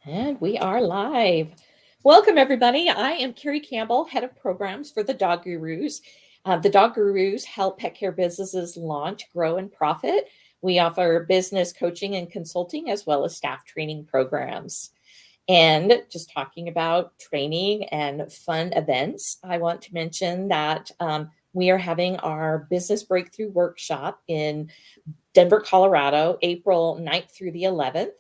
And we are live. Welcome, everybody. I am Carrie Campbell, Head of Programs for the Dog Gurus. The Dog Gurus help pet care businesses launch, grow, and profit. We offer business coaching and consulting, as well as staff training programs. And just talking about training and fun events, I want to mention that we are having our Business Breakthrough Workshop in Denver, Colorado, April 9th through the 11th.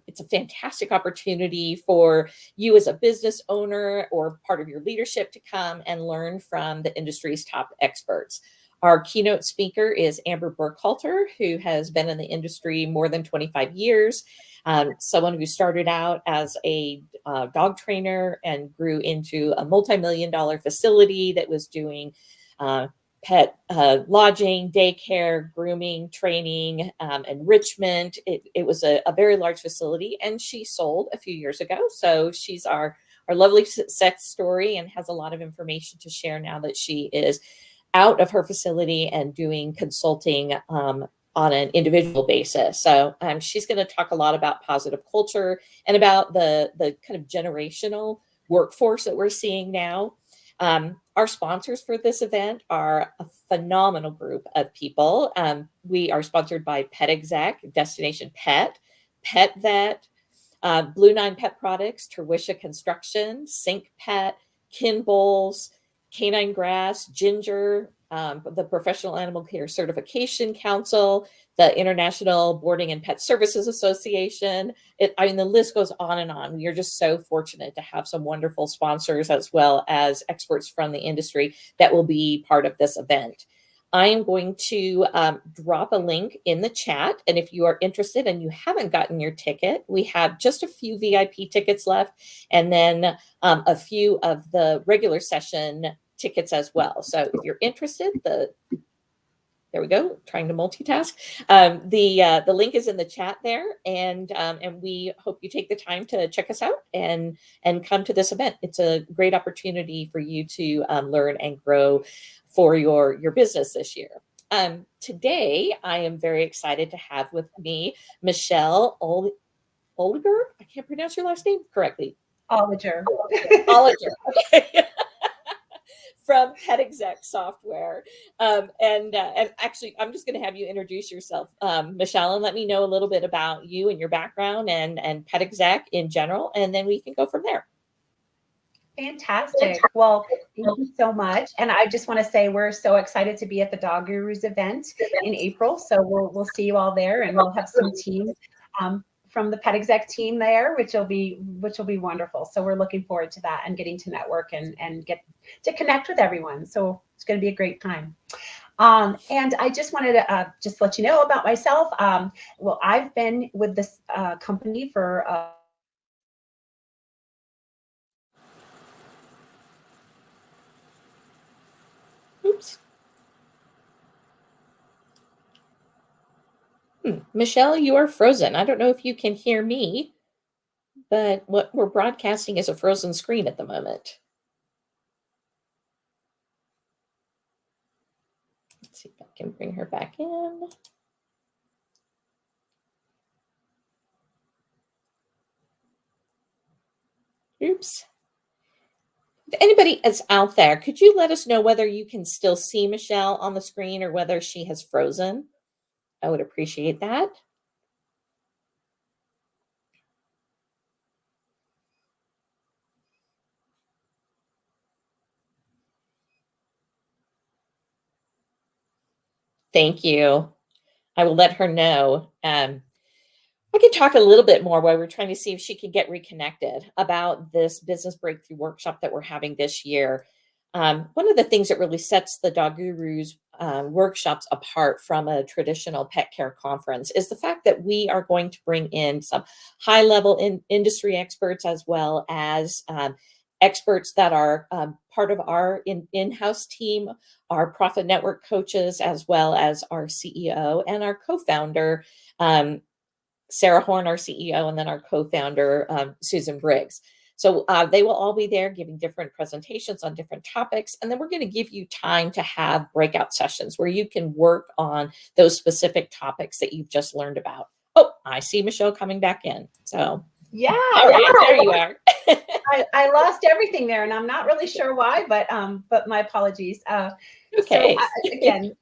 It's a fantastic opportunity for you as a business owner or part of your leadership to come and learn from the industry's top experts. Our keynote speaker is Amber Burkhalter, who has been in the industry more than 25 years. Someone who started out as a dog trainer and grew into a multi-million-dollar facility that was doing pet lodging, daycare, grooming, training, enrichment. It was a very large facility, and she sold a few years ago. So she's our lovely success story and has a lot of information to share now that she is out of her facility and doing consulting on an individual basis. So she's going to talk a lot about positive culture and about the kind of generational workforce that we're seeing now. Our sponsors for this event are a phenomenal group of people. We are sponsored by PetExec, Destination Pet, Pet Vet, Blue Nine Pet Products, Terwisha Construction, Sync Pet, Kin Bowls, Canine Grass, Ginger, the Professional Animal Care Certification Council, the International Boarding and Pet Services Association. The list goes on and on. We are just so fortunate to have some wonderful sponsors as well as experts from the industry that will be part of this event. I am going to drop a link in the chat. And if you are interested and you haven't gotten your ticket, we have just a few VIP tickets left and then a few of the regular session tickets as well. So if you're interested, there we go, trying to multitask. The link is in the chat there, and we hope you take the time to check us out and come to this event. It's a great opportunity for you to learn and grow for your business this year. Today, I am very excited to have with me Michelle Oliger. I can't pronounce your last name correctly. Oliger. Okay. From PetExec Software. And actually, I'm just going to have you introduce yourself, Michelle, and let me know a little bit about you and your background and PetExec in general, and then we can go from there. Fantastic. Well, thank you so much. And I just want to say we're so excited to be at the Dog Gurus event in April. So we'll see you all there, and we'll have some teams from the PetExec team there, which will be wonderful. So we're looking forward to that and getting to network and get to connect with everyone. So it's going to be a great time. And I just wanted to just let you know about myself. Well, I've been with this company for Oops. Michelle, you are frozen. I don't know if you can hear me, but what we're broadcasting is a frozen screen at the moment. Let's see if I can bring her back in. Oops. If anybody is out there, could you let us know whether you can still see Michelle on the screen or whether she has frozen? I would appreciate that. Thank you. I will let her know. I could talk a little bit more while we're trying to see if she can get reconnected about this business breakthrough workshop that we're having this year. One of the things that really sets the Dog Gurus workshops apart from a traditional pet care conference is the fact that we are going to bring in some high-level industry experts as well as experts that are part of our in-house team, our Profit Network coaches, as well as our CEO and our co-founder, Sarah Horn, our CEO, and then our co-founder, Susan Briggs. So they will all be there giving different presentations on different topics. And then we're going to give you time to have breakout sessions where you can work on those specific topics that you've just learned about. Oh, I see Michelle coming back in. So Yeah, All right, there you are. I lost everything there, and I'm not really sure why, but my apologies. So Okay. again,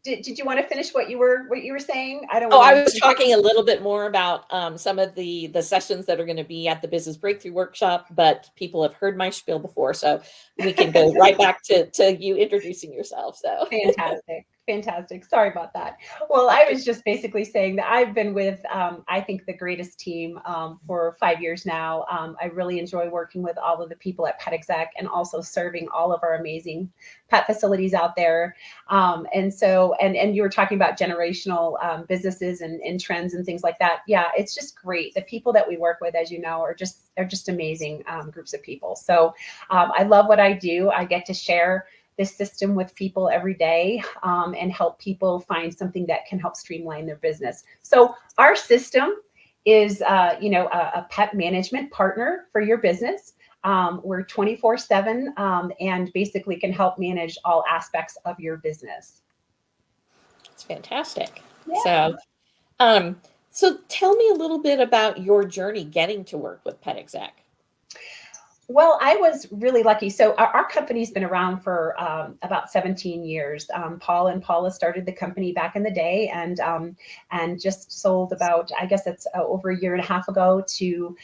did you want to finish what you were saying? I don't Oh, want I to. was talking a little bit more about some of the sessions that are going to be at the Business Breakthrough Workshop, but people have heard my spiel before, so we can go right back to you introducing yourself. So Fantastic. Fantastic. Sorry about that. Well, I was just basically saying that I've been with, I think, the greatest team for 5 years now. I really enjoy working with all of the people at PetExec and also serving all of our amazing pet facilities out there. And you were talking about generational businesses and trends and things like that. Yeah, it's just great. The people that we work with, as you know, are just amazing groups of people. So I love what I do. I get to share this system with people every day and help people find something that can help streamline their business. So our system is, a pet management partner for your business. We're 24/7 and basically can help manage all aspects of your business. it's fantastic. Yeah. So, um, so tell me a little bit about your journey getting to work with Pet Exec. Well, I was really lucky. So our company's been around for about 17 years. Paul and Paula started the company back in the day, and just sold about, I guess it's over a year and a half ago to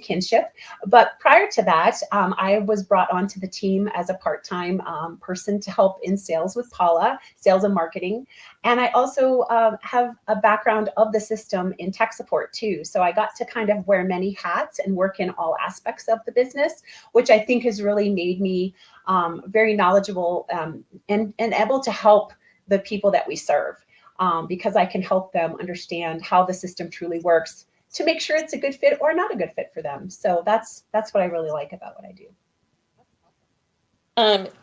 Kinship. But prior to that, I was brought onto the team as a part-time person to help in sales with Paula, sales and marketing. And I also have a background of the system in tech support too. So I got to kind of wear many hats and work in all aspects of the business, which I think has really made me very knowledgeable and able to help the people that we serve because I can help them understand how the system truly works to make sure it's a good fit or not a good fit for them. So that's what I really like about what I do.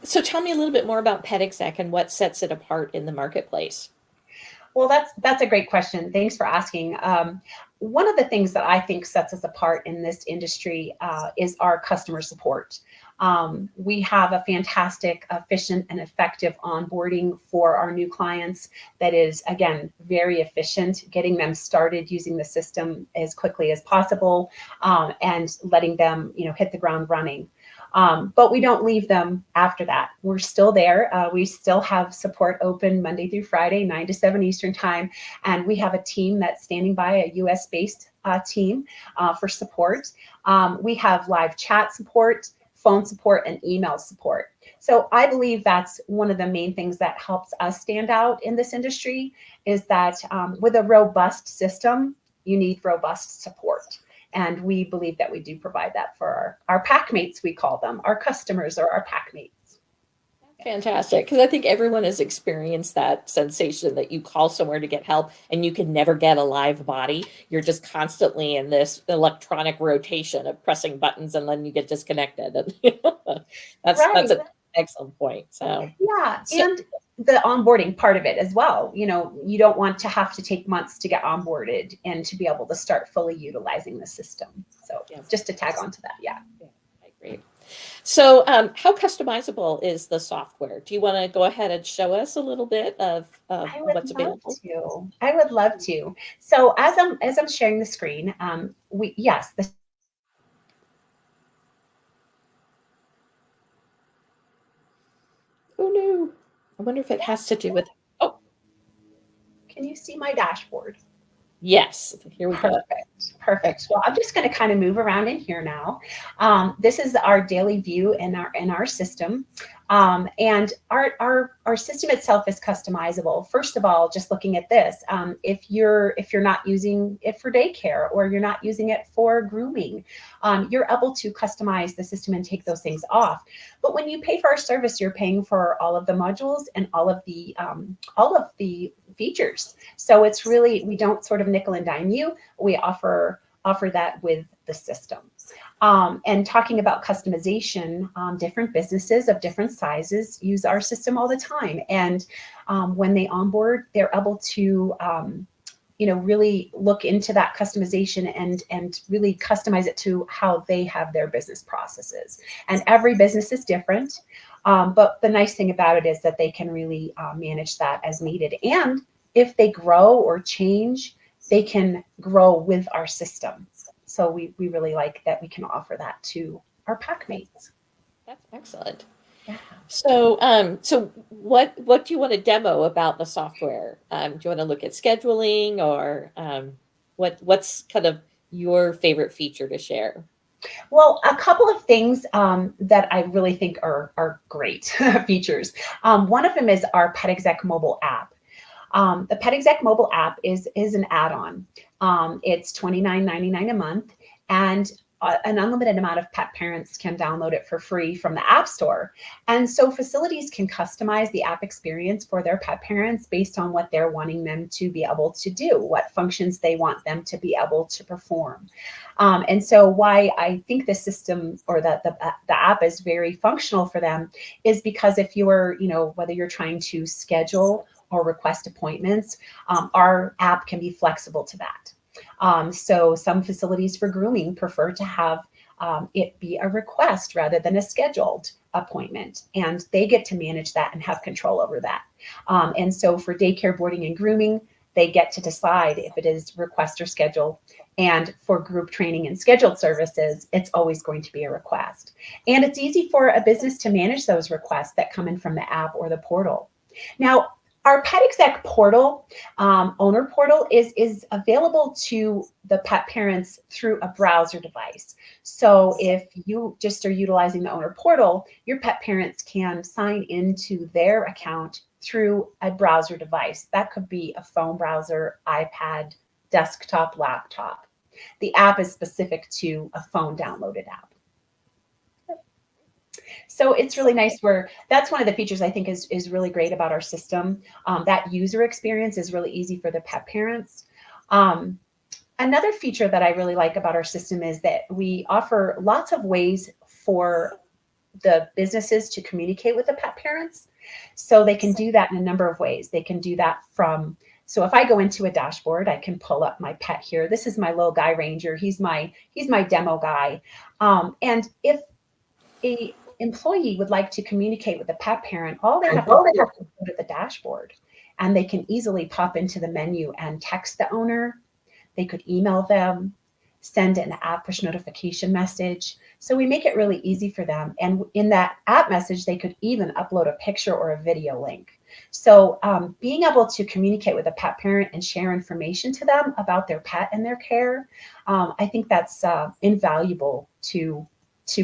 So tell me a little bit more about Pet Exec and what sets it apart in the marketplace. Well, that's a great question. Thanks for asking. One of the things that I think sets us apart in this industry is our customer support. We have a fantastic, efficient, and effective onboarding for our new clients that is, again, very efficient, getting them started using the system as quickly as possible and letting them, hit the ground running. But we don't leave them after that. We're still there. We still have support open Monday through Friday, 9 to 7 Eastern time. And we have a team that's standing by, a US-based team for support. We have live chat support, phone support, and email support. So I believe that's one of the main things that helps us stand out in this industry is that with a robust system, you need robust support. And we believe that we do provide that for our pack mates, we call them, our customers or our pack mates. Fantastic. Because I think everyone has experienced that sensation that you call somewhere to get help and you can never get a live body. You're just constantly in this electronic rotation of pressing buttons and then you get disconnected. And that's an excellent point. So yeah. And the onboarding part of it as well. You don't want to have to take months to get onboarded and to be able to start fully utilizing the system. So just to tag on to that. Yeah. I agree. So how customizable is the software? Do you want to go ahead and show us a little bit of what's available? I would love to. So as I'm sharing the screen, the Oh no. I wonder if it has to do with, oh. Can you see my dashboard? Yes, here we go. Perfect. Well, I'm just going to kind of move around in here now. This is our daily view in our system. And our system itself is customizable. First of all, just looking at this, if you're not using it for daycare or you're not using it for grooming, you're able to customize the system and take those things off. But when you pay for our service, you're paying for all of the modules and all of the features. So it's really, we don't sort of nickel and dime you. We offer that with the system. And talking about customization, different businesses of different sizes use our system all the time. And when they onboard, they're able to really look into that customization and really customize it to how they have their business processes. And every business is different. But the nice thing about it is that they can really manage that as needed. And if they grow or change, they can grow with our system. So we really like that we can offer that to our pack mates. That's excellent. Yeah. So, so what do you want to demo about the software? Do you want to look at scheduling, or what's kind of your favorite feature to share? Well, a couple of things that I really think are great features. One of them is our PetExec mobile app. The PetExec mobile app is an add-on. It's $29.99 a month, and an unlimited amount of pet parents can download it for free from the App Store. And so facilities can customize the app experience for their pet parents based on what they're wanting them to be able to do, what functions they want them to be able to perform. And so why I think the system or the app is very functional for them is because if you are, whether you're trying to schedule or request appointments, our app can be flexible to that. So some facilities for grooming prefer to have it be a request rather than a scheduled appointment, and they get to manage that and have control over that. And so for daycare, boarding, and grooming, they get to decide if it is request or schedule. And for group training and scheduled services, it's always going to be a request. And it's easy for a business to manage those requests that come in from the app or the portal. Now, our PetExec portal, owner portal, is available to the pet parents through a browser device. So if you just are utilizing the owner portal, your pet parents can sign into their account through a browser device. That could be a phone browser, iPad, desktop, laptop. The app is specific to a phone downloaded app. So it's really nice where that's one of the features I think is really great about our system. That user experience is really easy for the pet parents. Another feature that I really like about our system is that we offer lots of ways for the businesses to communicate with the pet parents. So they can do that in a number of ways. They can do that so if I go into a dashboard, I can pull up my pet here. This is my little guy Ranger. He's my demo guy. And if a employee would like to communicate with the pet parent, all they have to do is go to the dashboard, and they can easily pop into the menu and text the owner. They could email them, send an app push notification message. So we make it really easy for them. And in that app message, they could even upload a picture or a video link. So being able to communicate with a pet parent and share information to them about their pet and their care, I think that's invaluable to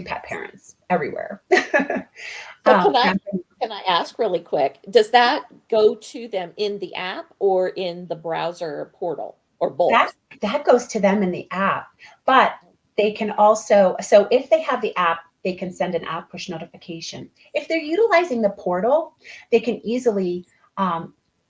pet parents everywhere. So can I ask really quick, does that go to them in the app or in the browser portal, or both? That goes to them in the app, but they can also, so if they have the app, they can send an app push notification. If they're utilizing the portal, they can easily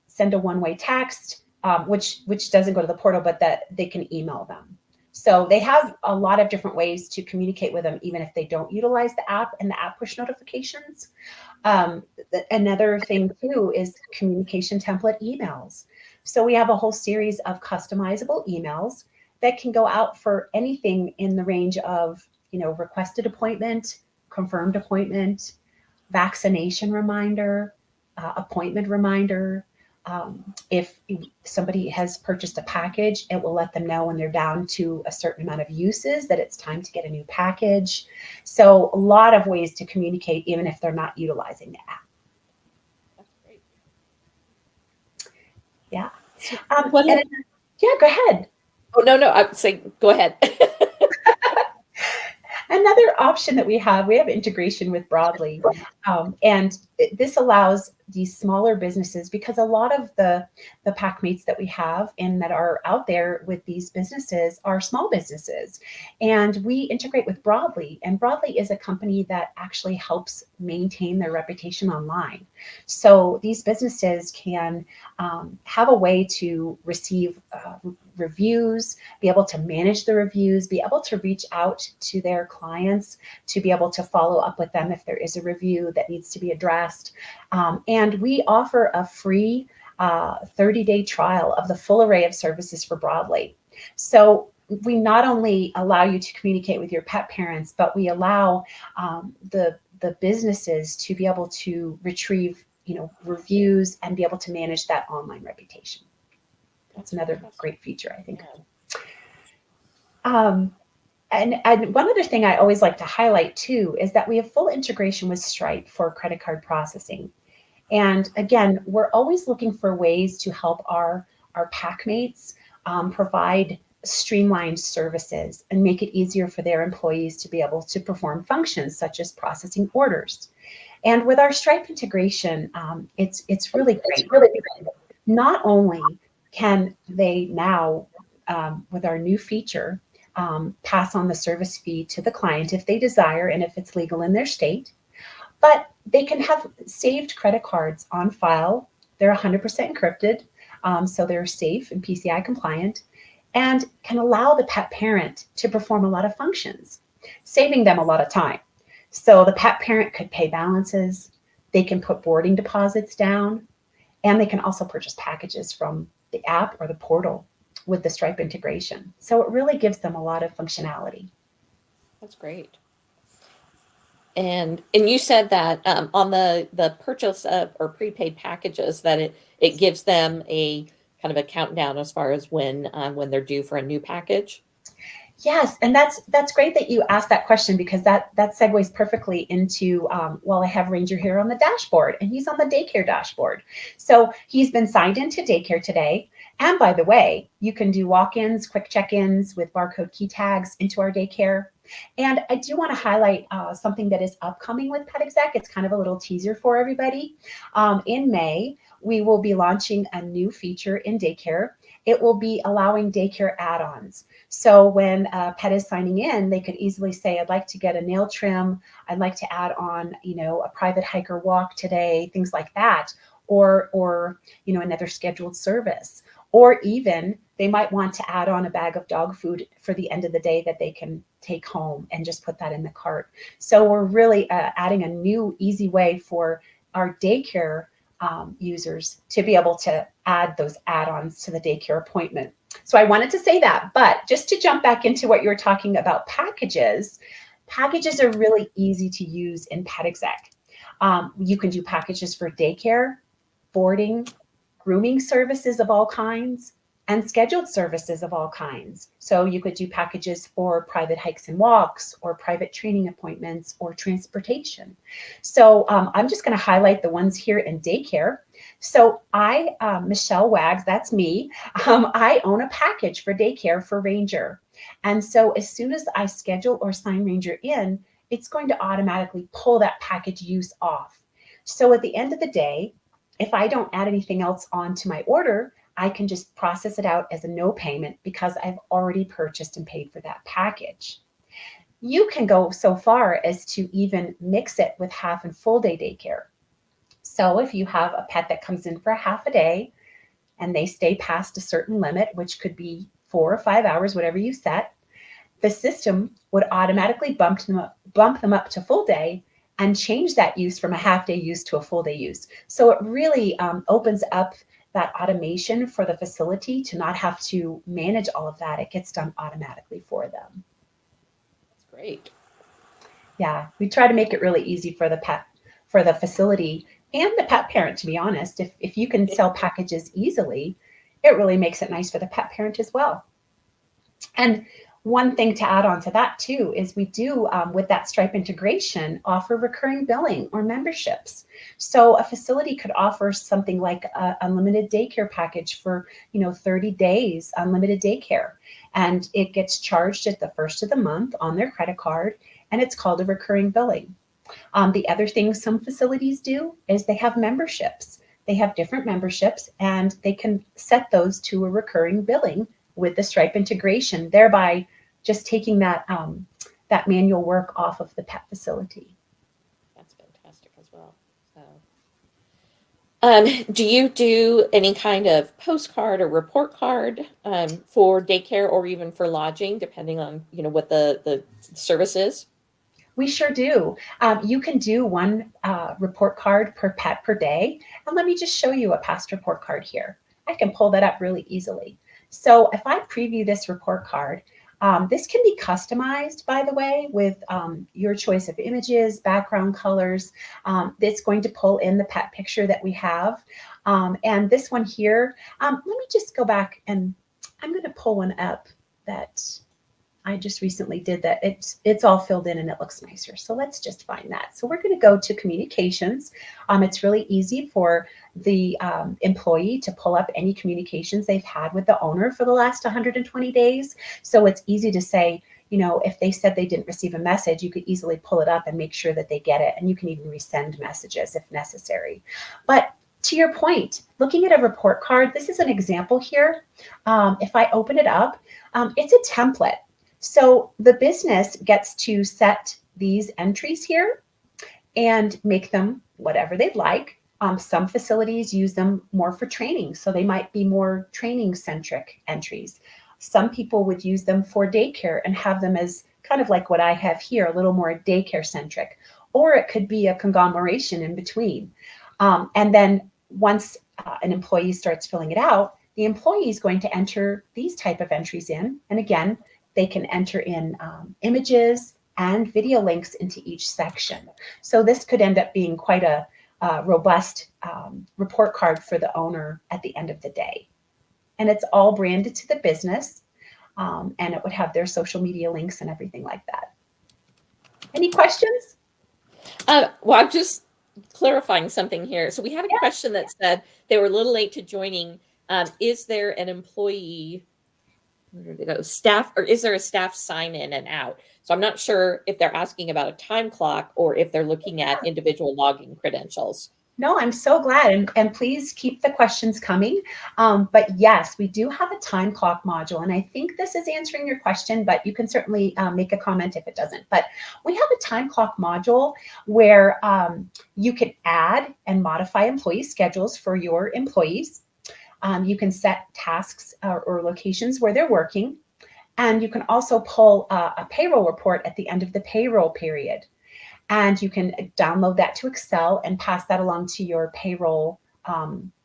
send a one-way text, which doesn't go to the portal, but that they can email them. So they have a lot of different ways to communicate with them, even if they don't utilize the app and the app push notifications. Another thing too is communication template emails. So we have a whole series of customizable emails that can go out for anything in the range of, requested appointment, confirmed appointment, vaccination reminder, appointment reminder. If somebody has purchased a package, it will let them know when they're down to a certain amount of uses that it's time to get a new package. So a lot of ways to communicate, even if they're not utilizing the app. That's great. Yeah. Yeah, go ahead. Oh, no, I'm saying, go ahead. Another option that we have integration with Broadly. And this allows these smaller businesses, because a lot of the pack mates that we have and that are out there with these businesses are small businesses. And we integrate with Broadly. And Broadly is a company that actually helps maintain their reputation online. So these businesses can have a way to receive reviews, be able to manage the reviews, be able to reach out to their clients, to be able to follow up with them if there is a review that needs to be addressed. And we offer a free 30-day trial of the full array of services for Broadly. So we not only allow you to communicate with your pet parents, but we allow the businesses to be able to retrieve, reviews and be able to manage that online reputation. That's another great feature, I think. And one other thing I always like to highlight too is that we have full integration with Stripe for credit card processing. And again, we're always looking for ways to help our packmates provide streamlined services and make it easier for their employees to be able to perform functions such as processing orders. And with our Stripe integration, it's really great. Not only can they now, with our new feature, pass on the service fee to the client if they desire and if it's legal in their state, but they can have saved credit cards on file. They're 100% encrypted, so they're safe and PCI compliant, and can allow the pet parent to perform a lot of functions, saving them a lot of time. So the pet parent could pay balances, they can put boarding deposits down, and they can also purchase packages from the app or the portal with the Stripe integration. So it really gives them a lot of functionality. That's great. And you said that on the purchase of or prepaid packages that it gives them a kind of a countdown as far as when they're due for a new package. Yes, and that's great that you asked that question, because that segues perfectly into well, I have Ranger here on the dashboard, and he's on the daycare dashboard. So he's been signed into daycare today. And by the way, you can do walk-ins, quick check-ins with barcode key tags into our daycare. And I do want to highlight something that is upcoming with PetExec. It's kind of a little teaser for everybody. In May, we will be launching a new feature in daycare. It will be allowing daycare add-ons. So when a pet is signing in, they could easily say, I'd like to get a nail trim. I'd like to add on, a private hiker walk today, things like that, or another scheduled service. Or even they might want to add on a bag of dog food for the end of the day that they can take home and just put that in the cart. So we're really adding a new easy way for our daycare users to be able to add those add-ons to the daycare appointment. So I wanted to say that, but just to jump back into what you were talking about, packages are really easy to use in PetExec. You can do packages for daycare, boarding, grooming services of all kinds, and scheduled services of all kinds. So you could do packages for private hikes and walks, or private training appointments, or transportation. So I'm just going to highlight the ones here in daycare. So Michelle Wags, that's me. I own a package for daycare for Ranger. And so as soon as I schedule or sign Ranger in, it's going to automatically pull that package use off. So at the end of the day, if I don't add anything else onto my order, I can just process it out as a no payment because I've already purchased and paid for that package. You can go so far as to even mix it with half and full day daycare. So if you have a pet that comes in for a half a day and they stay past a certain limit, which could be 4 or 5 hours, whatever you set, the system would automatically bump them up to full day and change that use from a half day use to a full day use. So it really opens up that automation for the facility to not have to manage all of that. It gets done automatically for them. That's great. Yeah, we try to make it really easy for the pet, for the facility and the pet parent, to be honest. If you can sell packages easily, it really makes it nice for the pet parent as well. And one thing to add on to that too is we do, with that Stripe integration, offer recurring billing or memberships. So a facility could offer something like a unlimited daycare package for 30 days, unlimited daycare, and it gets charged at the first of the month on their credit card, and it's called a recurring billing. The other thing some facilities do is they have memberships. They have different memberships, and they can set those to a recurring billing with the Stripe integration, thereby just taking that manual work off of the pet facility. That's fantastic as well. So, do you do any kind of postcard or report card for daycare or even for lodging, depending on what the service is? We sure do. You can do one report card per pet per day. And let me just show you a past report card here. I can pull that up really easily. So if I preview this report card, this can be customized, by the way, with your choice of images, background colors. It's going to pull in the pet picture that we have. And this one here, let me just go back, and I'm going to pull one up that I just recently did that. It's all filled in and it looks nicer. So let's just find that. So we're going to go to communications. It's really easy for the employee to pull up any communications they've had with the owner for the last 120 days. So it's easy to say, you know, if they said they didn't receive a message, you could easily pull it up and make sure that they get it. And you can even resend messages if necessary. But to your point, looking at a report card, this is an example here. If I open it up, it's a template. So the business gets to set these entries here and make them whatever they'd like. Some facilities use them more for training, so they might be more training-centric entries. Some people would use them for daycare and have them as kind of like what I have here, a little more daycare-centric, or it could be a conglomeration in between. And then once an employee starts filling it out, the employee is going to enter these type of entries in. And again, they can enter in images and video links into each section. So this could end up being quite a robust report card for the owner at the end of the day. And it's all branded to the business, and it would have their social media links and everything like that. Any questions? Well, I'm just clarifying something here. So we had a question that said they were a little late to joining. Is there an employee staff, or is there a staff sign in and out? So I'm not sure if they're asking about a time clock or if they're looking at individual logging credentials. No, I'm so glad. And please keep the questions coming. But yes, we do have a time clock module. And I think this is answering your question, but you can certainly make a comment if it doesn't. But we have a time clock module where you can add and modify employee schedules for your employees. You can set tasks or locations where they're working. And you can also pull a payroll report at the end of the payroll period. And you can download that to Excel and pass that along to your payroll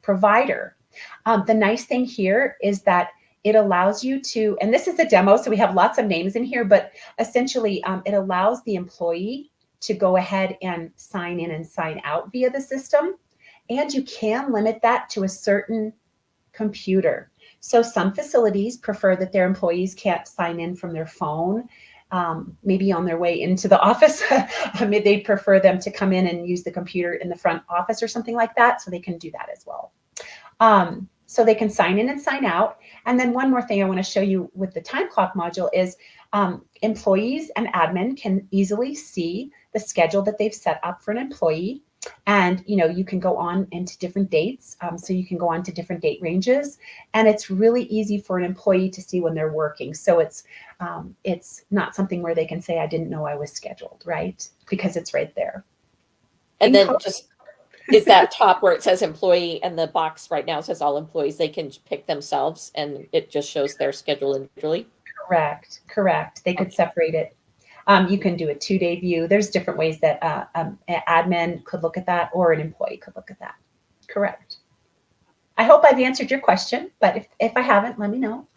provider. The nice thing here is that it allows you to, and this is a demo, so we have lots of names in here, but essentially it allows the employee to go ahead and sign in and sign out via the system. And you can limit that to a certain computer. So some facilities prefer that their employees can't sign in from their phone. Maybe on their way into the office, they'd prefer them to come in and use the computer in the front office or something like that, so they can do that as well. So they can sign in and sign out. And then one more thing I want to show you with the time clock module is employees and admin can easily see the schedule that they've set up for an employee. And, you know, you can go on into different dates. So you can go on to different date ranges, and it's really easy for an employee to see when they're working. So it's not something where they can say, I didn't know I was scheduled, right? Because it's right there. And then just is that top where it says employee and the box right now says all employees, they can pick themselves and it just shows their schedule individually? Correct. They could separate it. You can do a 2-day view. There's different ways that an admin could look at that or an employee could look at that. Correct. I hope I've answered your question, but if I haven't, let me know.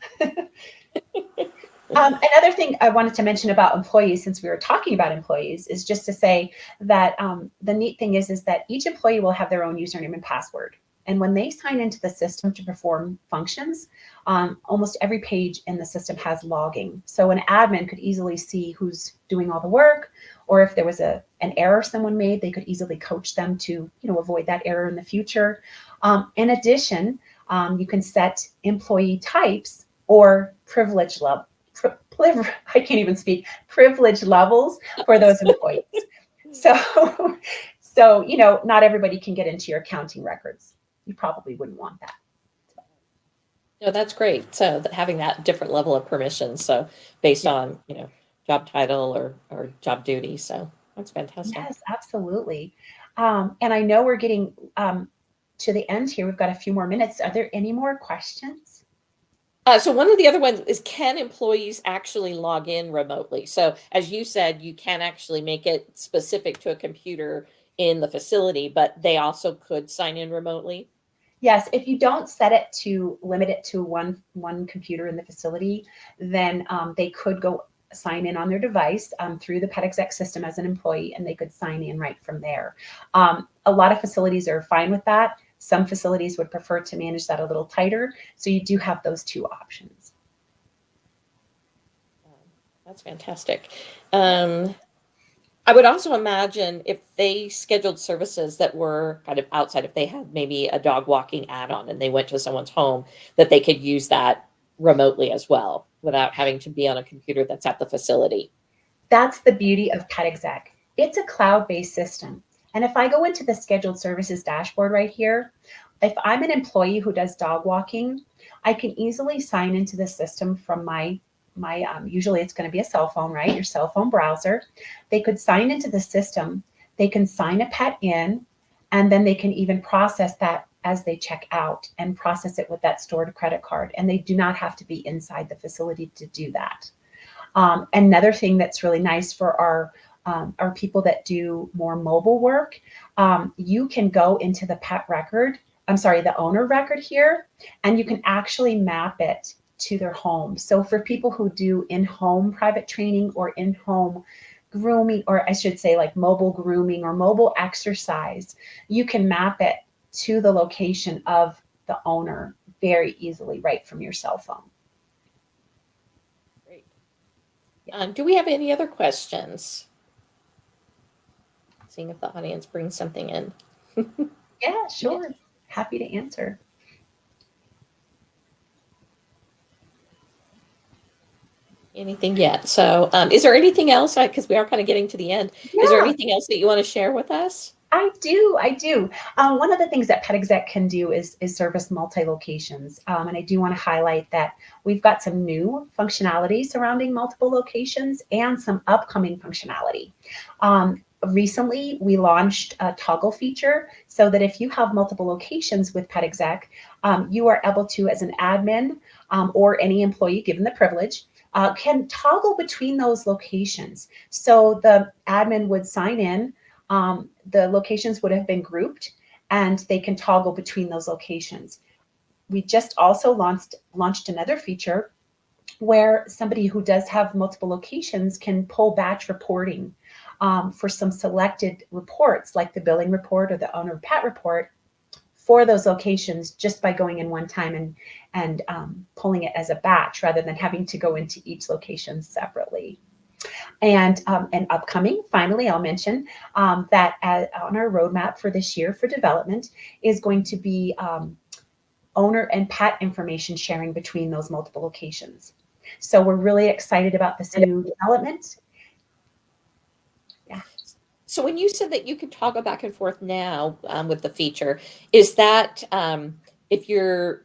Another thing I wanted to mention about employees, since we were talking about employees, is just to say that the neat thing is that each employee will have their own username and password. And when they sign into the system to perform functions, almost every page in the system has logging. So an admin could easily see who's doing all the work, or if there was an error someone made, they could easily coach them to, avoid that error in the future. In addition, you can set employee types or privilege level. I can't even speak. Privilege levels for those employees. So not everybody can get into your accounting records. You probably wouldn't want that. No, that's great. So having that different level of permission, so based on job title or job duty. So that's fantastic. Yes, absolutely. And I know we're getting to the end here. We've got a few more minutes. Are there any more questions? So one of the other ones is, can employees actually log in remotely? So as you said, you can actually make it specific to a computer in the facility, but they also could sign in remotely? Yes, if you don't set it to limit it to one computer in the facility, then they could go sign in on their device through the PetExec system as an employee, and they could sign in right from there. A lot of facilities are fine with that. Some facilities would prefer to manage that a little tighter. So you do have those two options. That's fantastic. I would also imagine if they scheduled services that were kind of outside, if they had maybe a dog walking add-on and they went to someone's home, that they could use that remotely as well without having to be on a computer that's at the facility. That's the beauty of PetExec. It's a cloud-based system. And if I go into the scheduled services dashboard right here, if I'm an employee who does dog walking, I can easily sign into the system from my usually it's going to be a cell phone, right? Your cell phone browser. They could sign into the system. They can sign a pet in, and then they can even process that as they check out and process it with that stored credit card. And they do not have to be inside the facility to do that. Another thing that's really nice for our people that do more mobile work, you can go into the pet record, I'm sorry, the owner record here, and you can actually map it to their home. So for people who do in-home private training or in-home grooming, or I should say like mobile grooming or mobile exercise, you can map it to the location of the owner very easily right from your cell phone. Great. Do we have any other questions? Seeing if the audience brings something in. Yeah, sure. Yeah. Happy to answer. Anything yet? So is there anything else? Because we are kind of getting to the end. Yeah. Is there anything else that you want to share with us? I do. One of the things that PetExec can do is service multi-locations. And I do want to highlight that we've got some new functionality surrounding multiple locations and some upcoming functionality. Recently, we launched a toggle feature so that if you have multiple locations with PetExec, you are able to, as an admin or any employee given the privilege, can toggle between those locations. So the admin would sign in, the locations would have been grouped, and they can toggle between those locations. We just also launched another feature where somebody who does have multiple locations can pull batch reporting for some selected reports, like the billing report or the owner pet report, for those locations just by going in one time and pulling it as a batch rather than having to go into each location separately. And upcoming, finally, I'll mention that on our roadmap for this year for development is going to be owner and pet information sharing between those multiple locations. So we're really excited about this new development. Yeah. So when you said that you can toggle back and forth now with the feature, is that if you're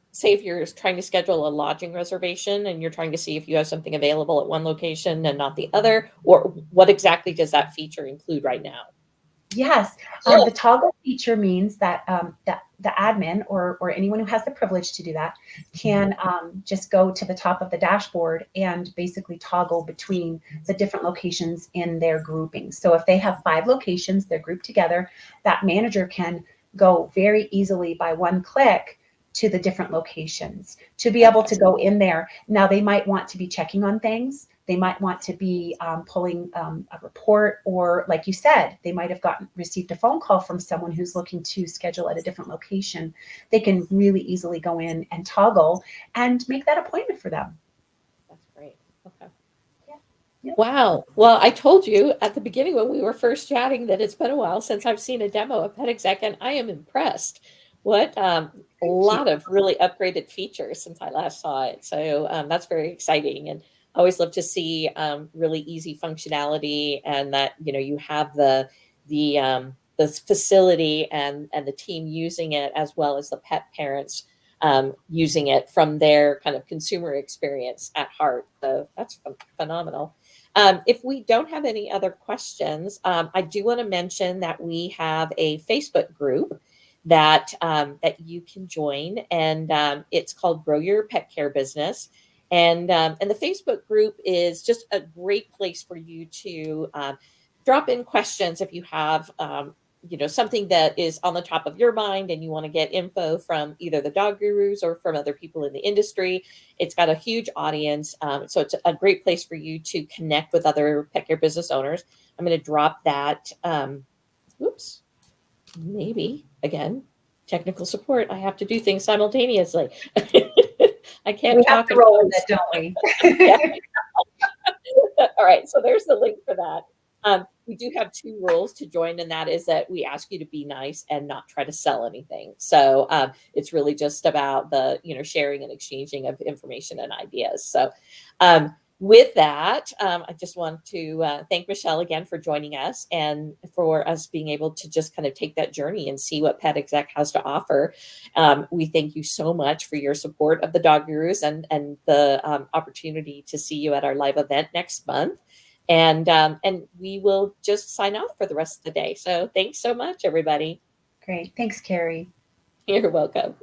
trying to schedule a lodging reservation and you're trying to see if you have something available at one location and not the other, or what exactly does that feature include right now? Yes, the toggle feature means that that the admin or anyone who has the privilege to do that can just go to the top of the dashboard and basically toggle between the different locations in their grouping. So if they have 5 locations, they're grouped together, that manager can go very easily by one click to the different locations to be able to go in there. Now they might want to be checking on things. They might want to be pulling a report, or like you said, they might have received a phone call from someone who's looking to schedule at a different location. They can really easily go in and toggle and make that appointment for them. That's great. Okay. Yeah. Yep. Wow. Well, I told you at the beginning when we were first chatting that it's been a while since I've seen a demo of PetExec, and I am impressed. What a lot of really upgraded features since I last saw it. So that's very exciting. And I always love to see really easy functionality, and that you have the facility and the team using it, as well as the pet parents using it from their kind of consumer experience at heart. So that's phenomenal. If we don't have any other questions, I do want to mention that we have a Facebook group that you can join, and it's called Grow Your Pet Care Business. And the Facebook group is just a great place for you to drop in questions if you have something that is on the top of your mind and you want to get info from either the dog gurus or from other people in the industry. It's got a huge audience, so it's a great place for you to connect with other pet care business owners. I'm going to drop that. Oops, maybe again, technical support. I have to do things simultaneously. I can't talk. We have to roll with it, don't we? All right, so there's the link for that. We do have 2 rules to join, and that is that we ask you to be nice and not try to sell anything. So it's really just about the sharing and exchanging of information and ideas. So with that, I just want to thank Michelle again for joining us and for us being able to just kind of take that journey and see what Pet Exec has to offer. We thank you so much for your support of the Dog Gurus and the opportunity to see you at our live event next month. And we will just sign off for the rest of the day. So thanks so much, everybody. Great. Thanks, Carrie. You're welcome.